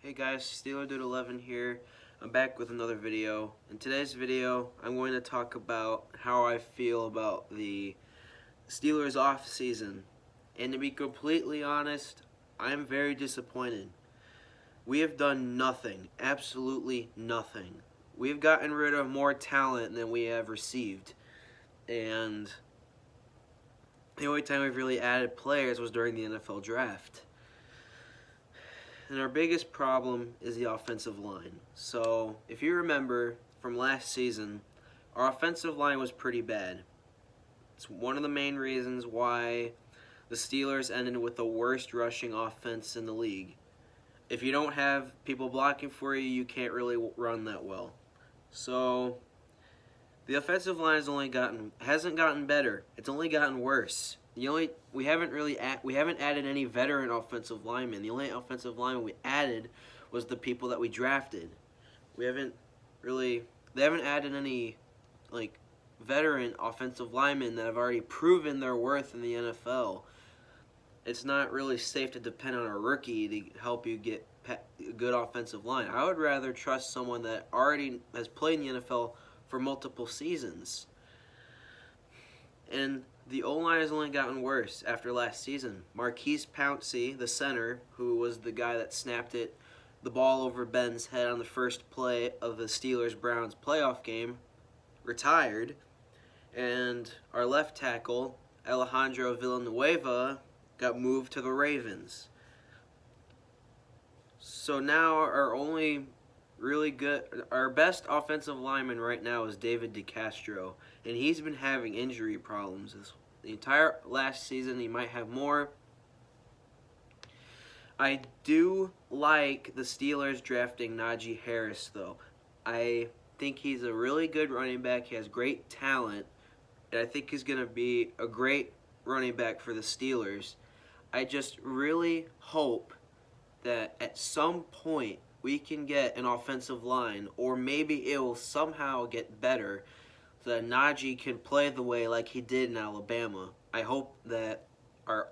Hey guys, Steeler Dude 11 here. I'm back with another video. In today's video, I'm going to talk about how I feel about the Steelers off season. And to be completely honest, I'm very disappointed. We have done nothing, absolutely nothing. We've gotten rid of more talent than we have received. And the only time we've really added players was during the NFL draft. And our biggest problem is the offensive line. So, if you remember from last season, our offensive line was pretty bad. It's one of the main reasons why the Steelers ended with the worst rushing offense in the league. If you don't have people blocking for you, you can't really run that well. So, the offensive line hasn't gotten better. It's only gotten worse. We haven't added any veteran offensive linemen. The only offensive lineman we added was the people that we drafted. They haven't added any veteran offensive linemen that have already proven their worth in the NFL. It's not really safe to depend on a rookie to help you get a good offensive line. I would rather trust someone that already has played in the NFL for multiple seasons. And the O-line has only gotten worse after last season. Maurkice Pouncey, the center, who was the guy that snapped the ball over Ben's head on the first play of the Steelers-Browns playoff game, retired. And our left tackle, Alejandro Villanueva, got moved to the Ravens. So now our best offensive lineman right now is David DeCastro, and he's been having injury problems the entire last season. He might have more. I do like the Steelers drafting Najee Harris, though. I think he's a really good running back. He has great talent, and I think he's going to be a great running back for the Steelers. I just really hope that at some point we can get an offensive line, or maybe it will somehow get better so that Najee can play the way like he did in Alabama. I hope that our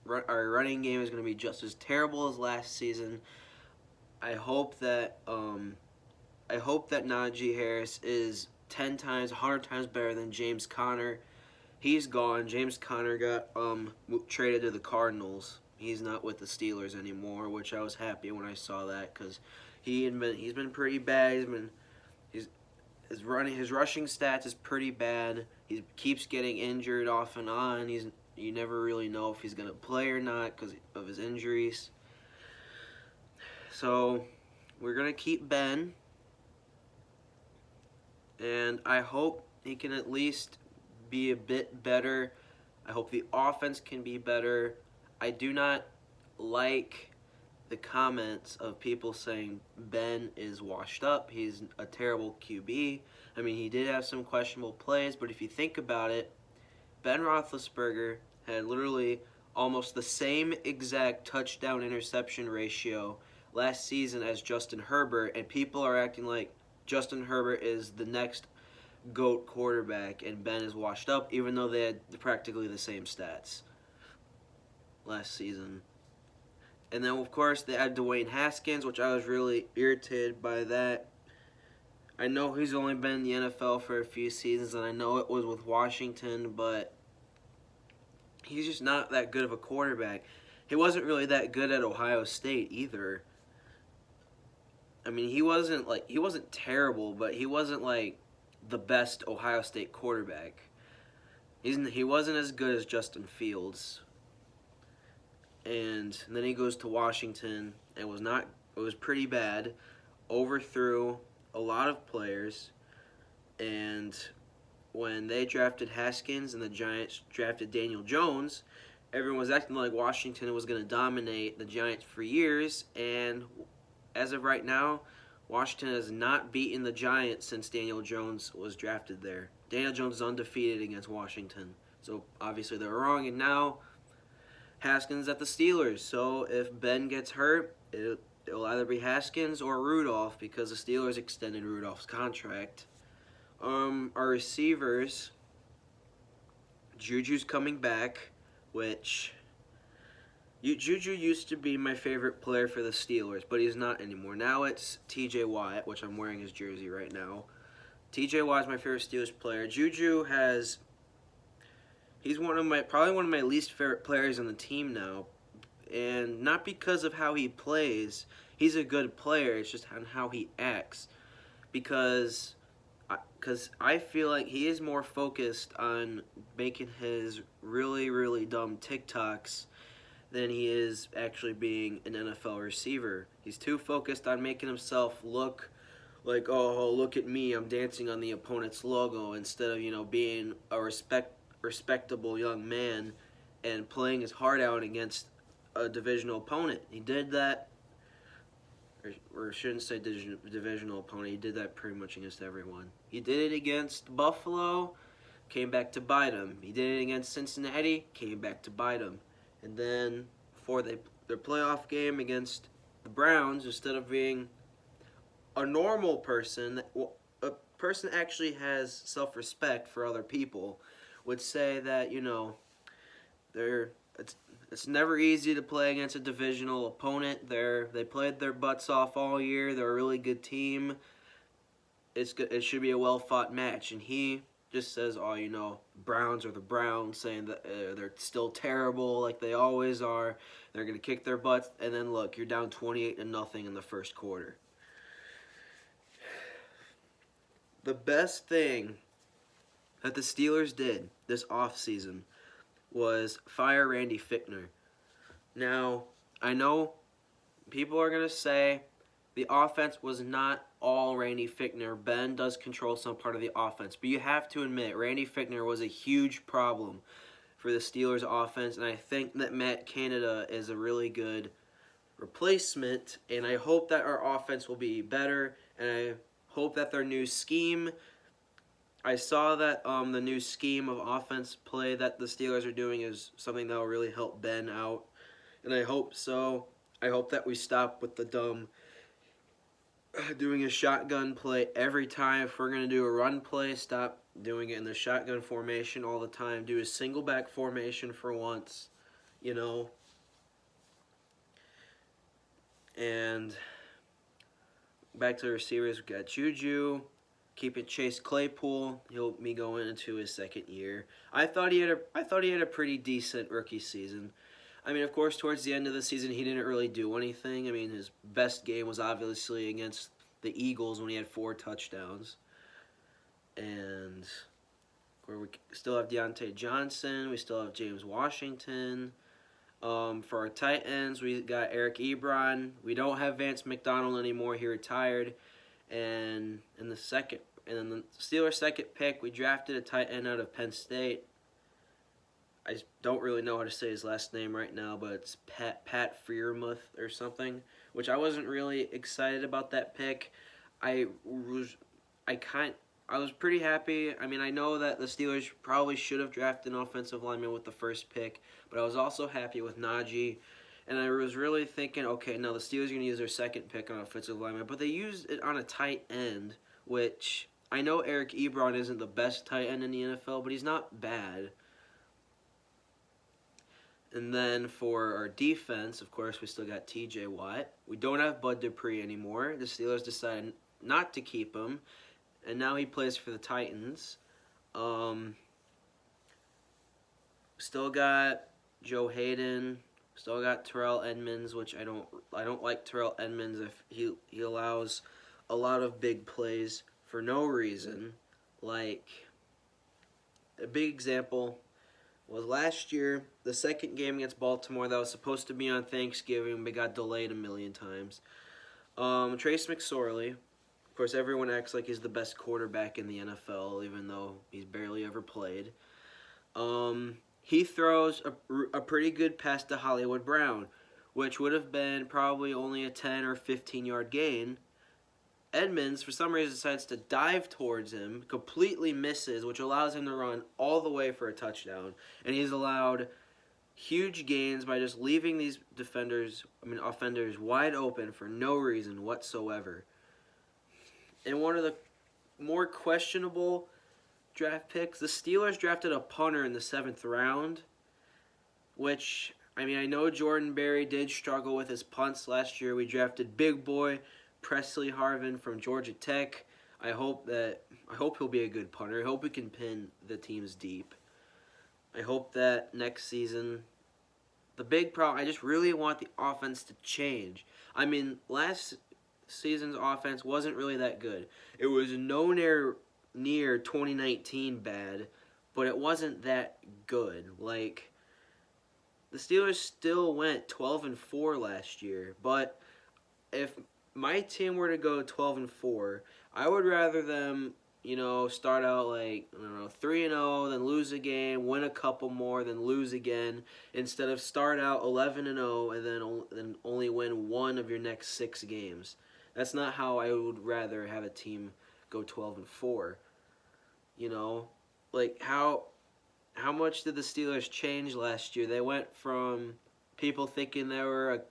running game is going to be just as terrible as last season. I hope that Najee Harris is 10 times, 100 times better than James Conner. He's gone. James Conner got traded to the Cardinals. He's not with the Steelers anymore, which I was happy when I saw that because he's been pretty bad. His rushing stats is pretty bad. He keeps getting injured off and on. You never really know if he's gonna play or not because of his injuries. So we're gonna keep Ben, and I hope he can at least be a bit better. I hope the offense can be better. I do not like the comments of people saying Ben is washed up. He's a terrible QB. I mean, he did have some questionable plays, but if you think about it, Ben Roethlisberger had literally almost the same exact touchdown-interception ratio last season as Justin Herbert, and people are acting like Justin Herbert is the next GOAT quarterback and Ben is washed up, even though they had practically the same stats last season. And then, of course, they had Dwayne Haskins, which I was really irritated by that. I know he's only been in the NFL for a few seasons, and I know it was with Washington, but he's just not that good of a quarterback. He wasn't really that good at Ohio State either. I mean, he wasn't terrible, but he wasn't like the best Ohio State quarterback. He wasn't as good as Justin Fields. And then he goes to Washington and was pretty bad, overthrew a lot of players, and when they drafted Haskins and the Giants drafted Daniel Jones, everyone was acting like Washington was going to dominate the Giants for years, and as of right now, Washington has not beaten the Giants since Daniel Jones was drafted there. Daniel Jones is undefeated against Washington, so obviously they're wrong, and now Haskins at the Steelers. So if Ben gets hurt, it'll either be Haskins or Rudolph because the Steelers extended Rudolph's contract. Our receivers, Juju's coming back, which Juju used to be my favorite player for the Steelers, but he's not anymore. Now it's T.J. Watt, which I'm wearing his jersey right now. T.J. Watt is my favorite Steelers player. He's probably one of my least favorite players on the team now, and not because of how he plays. He's a good player. It's just on how he acts, because I feel like he is more focused on making his really, really dumb TikToks than he is actually being an NFL receiver. He's too focused on making himself look like, oh, look at me, I'm dancing on the opponent's logo, instead of, being a respectable young man and playing his heart out against a divisional opponent. He did that, or shouldn't say divisional opponent, he did that pretty much against everyone. He did it against Buffalo, came back to bite him. He did it against Cincinnati, came back to bite him. And then for their playoff game against the Browns, instead of being a normal person, a person actually has self-respect for other people, would say that, it's never easy to play against a divisional opponent. They played their butts off all year. They're a really good team. It should be a well-fought match. And he just says, oh, Browns are the Browns, saying that they're still terrible like they always are. They're going to kick their butts. And then, look, you're down 28-0 in the first quarter. The best thing that the Steelers did this offseason was fire Randy Fichtner. Now, I know people are going to say the offense was not all Randy Fichtner. Ben does control some part of the offense. But you have to admit, Randy Fichtner was a huge problem for the Steelers offense. And I think that Matt Canada is a really good replacement. And I hope that our offense will be better. And I hope that their new scheme, I saw that the new scheme of offense play that the Steelers are doing is something that will really help Ben out. And I hope so. I hope that we stop with the dumb doing a shotgun play every time. If we're going to do a run play, stop doing it in the shotgun formation all the time. Do a single back formation for once, And back to the receivers, we got Juju. Keeping Chase Claypool. He'll be going into his second year. I thought he had a pretty decent rookie season. I mean, of course, towards the end of the season, he didn't really do anything. I mean, his best game was obviously against the Eagles when he had 4 touchdowns. And where we still have Deontay Johnson. We still have James Washington. For our tight ends, we got Eric Ebron. We don't have Vance McDonald anymore. He retired. And in the Steelers' second pick, we drafted a tight end out of Penn State. I don't really know how to say his last name right now, but it's Pat Freiermuth or something, which I wasn't really excited about that pick. I was pretty happy. I mean, I know that the Steelers probably should have drafted an offensive lineman with the first pick, but I was also happy with Najee. And I was really thinking, okay, now the Steelers are going to use their second pick on offensive lineman, but they used it on a tight end, which I know Eric Ebron isn't the best tight end in the NFL, but he's not bad. And then for our defense, of course, we still got T.J. Watt. We don't have Bud Dupree anymore. The Steelers decided not to keep him, and now he plays for the Titans. Still got Joe Hayden. Still got Terrell Edmunds, which I don't like Terrell Edmunds if he allows a lot of big plays for no reason. Like, a big example was last year, the second game against Baltimore that was supposed to be on Thanksgiving, but got delayed a million times. Trace McSorley, of course, everyone acts like he's the best quarterback in the NFL, even though he's barely ever played. He throws a pretty good pass to Hollywood Brown, which would have been probably only a 10 or 15-yard gain. Edmunds, for some reason, decides to dive towards him, completely misses, which allows him to run all the way for a touchdown. And he's allowed huge gains by just leaving these offenders wide open for no reason whatsoever. And one of the more questionable draft picks, the Steelers drafted a punter in the 7th round, which I mean, I know Jordan Berry did struggle with his punts last year. We drafted big boy Presley Harvin from Georgia Tech. I hope he'll be a good punter. I hope we can pin the teams deep. I hope that next season, the big problem, I just really want the offense to change. I mean, last season's offense wasn't really that good. It was near 2019 bad, but it wasn't that good. Like, the Steelers still went 12-4 last year, but if my team were to go 12-4, I would rather them, start out like, I don't know, 3-0, then lose a game, win a couple more, then lose again, instead of start out 11-0 and then only win one of your next 6 games. That's not how I would rather have a team go 12-4. Like how much did the Steelers change last year? They went from people thinking they were a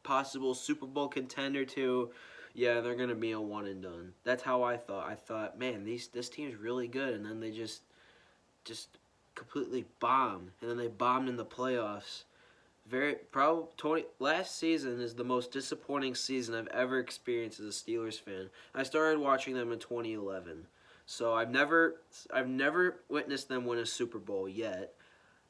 possible Super Bowl contender to, yeah, they're gonna be a one and done. That's how I thought. I thought, man, this team's really good, and then they just completely bombed, and then they bombed in the playoffs. Last season is the most disappointing season I've ever experienced as a Steelers fan. I started watching them in 2011. So I've never witnessed them win a Super Bowl yet.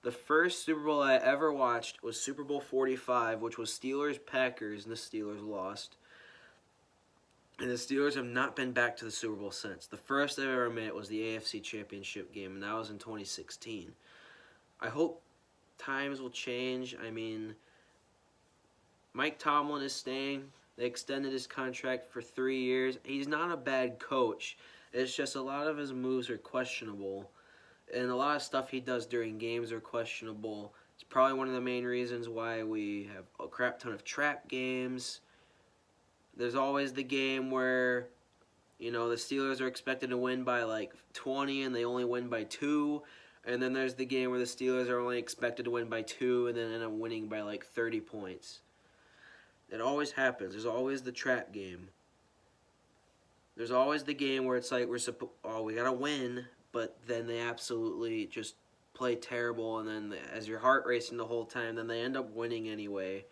The first Super Bowl I ever watched was Super Bowl 45, which was Steelers-Packers, and the Steelers lost. And the Steelers have not been back to the Super Bowl since. The first they've ever made was the AFC Championship game, and that was in 2016. I hope times will change. I mean, Mike Tomlin is staying. They extended his contract for 3 years. He's not a bad coach. It's just a lot of his moves are questionable, and a lot of stuff he does during games are questionable. It's probably one of the main reasons why we have a crap ton of trap games. There's always the game where, the Steelers are expected to win by like 20 and they only win by 2. And then there's the game where the Steelers are only expected to win by 2 and then end up winning by like 30 points. It always happens. There's always the trap game. There's always the game where it's like we gotta win, but then they absolutely just play terrible, and then as your heart racing the whole time, then they end up winning anyway,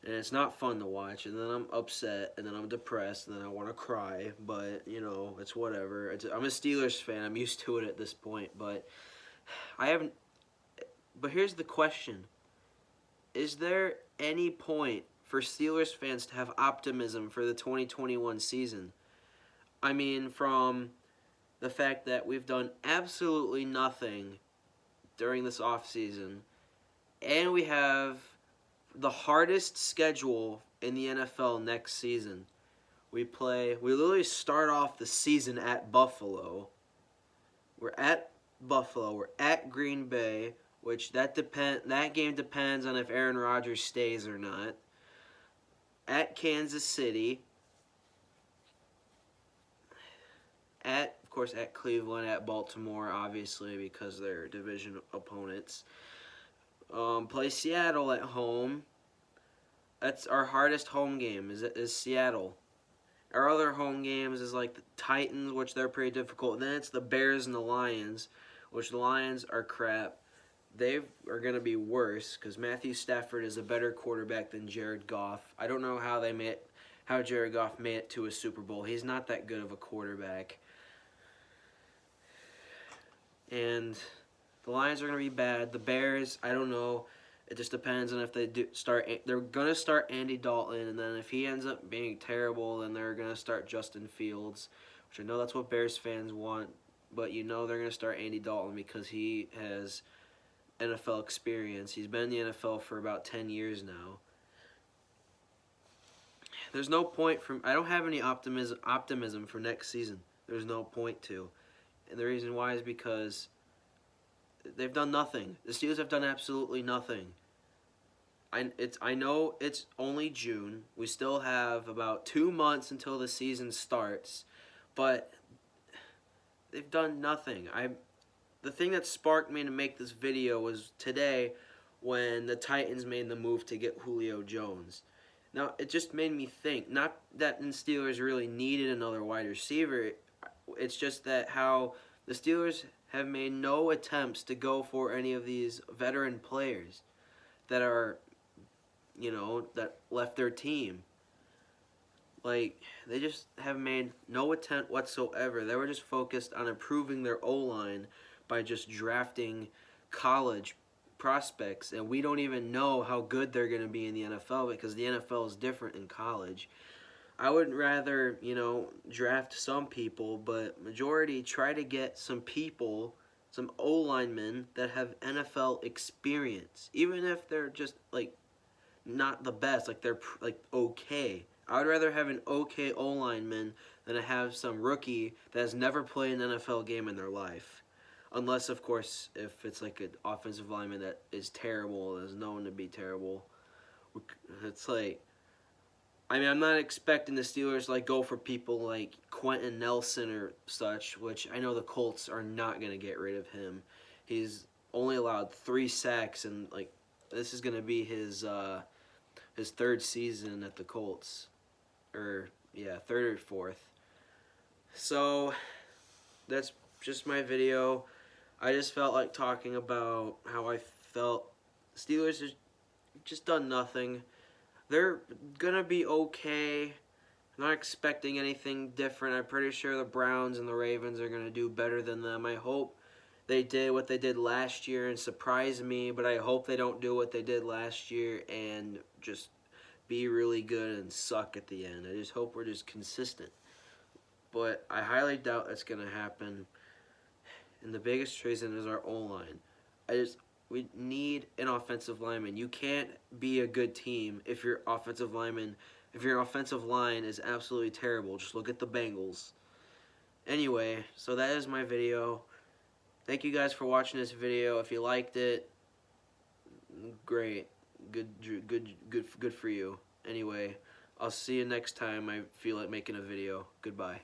and it's not fun to watch. And then I'm upset, and then I'm depressed, and then I want to cry. But it's whatever. I'm a Steelers fan. I'm used to it at this point. But But here's the question: is there any point for Steelers fans to have optimism for the 2021 season? I mean, from the fact that we've done absolutely nothing during this offseason, and we have the hardest schedule in the NFL next season. We literally start off the season at Buffalo. We're at Buffalo. We're at Green Bay, which that game depends on if Aaron Rodgers stays or not. At Kansas City. Of course, at Cleveland, at Baltimore, obviously, because they're division opponents. Play Seattle at home. That's our hardest home game, is Seattle. Our other home games is like the Titans, which they're pretty difficult. And then it's the Bears and the Lions, which the Lions are crap. They are going to be worse because Matthew Stafford is a better quarterback than Jared Goff. I don't know how Jared Goff made it to a Super Bowl. He's not that good of a quarterback. And the Lions are going to be bad. The Bears, I don't know. It just depends on if they they're going to start Andy Dalton, and then if he ends up being terrible, then they're going to start Justin Fields, which I know that's what Bears fans want, but they're going to start Andy Dalton because he has NFL experience. He's been in the NFL for about 10 years now. There's no point I don't have any optimism for next season. There's no point to. And the reason why is because they've done nothing. The Steelers have done absolutely nothing. I know it's only June. We still have about 2 months until the season starts, but they've done nothing. The thing that sparked me to make this video was today when the Titans made the move to get Julio Jones. Now, it just made me think, not that the Steelers really needed another wide receiver, it's just that how the Steelers have made no attempts to go for any of these veteran players. that are, that left their team. Like, they just have made no attempt whatsoever. They were just focused on improving their O-line by just drafting college prospects, and we don't even know how good they're going to be in the NFL because the NFL is different in college. I would rather, draft some people, but majority try to get some people, some O-linemen that have NFL experience, even if they're just like not the best, like they're like okay. I would rather have an okay O-lineman than to have some rookie that has never played an NFL game in their life. Unless, of course, if it's like an offensive lineman that is terrible, is known to be terrible. It's like, I mean, I'm not expecting the Steelers like go for people like Quentin Nelson or such, which I know the Colts are not going to get rid of him. He's only allowed 3 sacks, and like this is going to be his 3rd season at the Colts, or yeah, 3rd or 4th. So that's just my video. I just felt like talking about how I felt Steelers has just done nothing. They're gonna be okay. I'm not expecting anything different. I'm pretty sure the Browns and the Ravens are gonna do better than them. I hope they did what they did last year and surprise me, but I hope they don't do what they did last year and just be really good and suck at the end. I just hope we're just consistent. But I highly doubt that's going to happen. And the biggest reason is our O-line. We need an offensive lineman. You can't be a good team if your offensive line is absolutely terrible. Just look at the Bengals. Anyway, so that is my video. Thank you guys for watching this video. If you liked it, great. Good for you. Anyway, I'll see you next time I feel like making a video. Goodbye.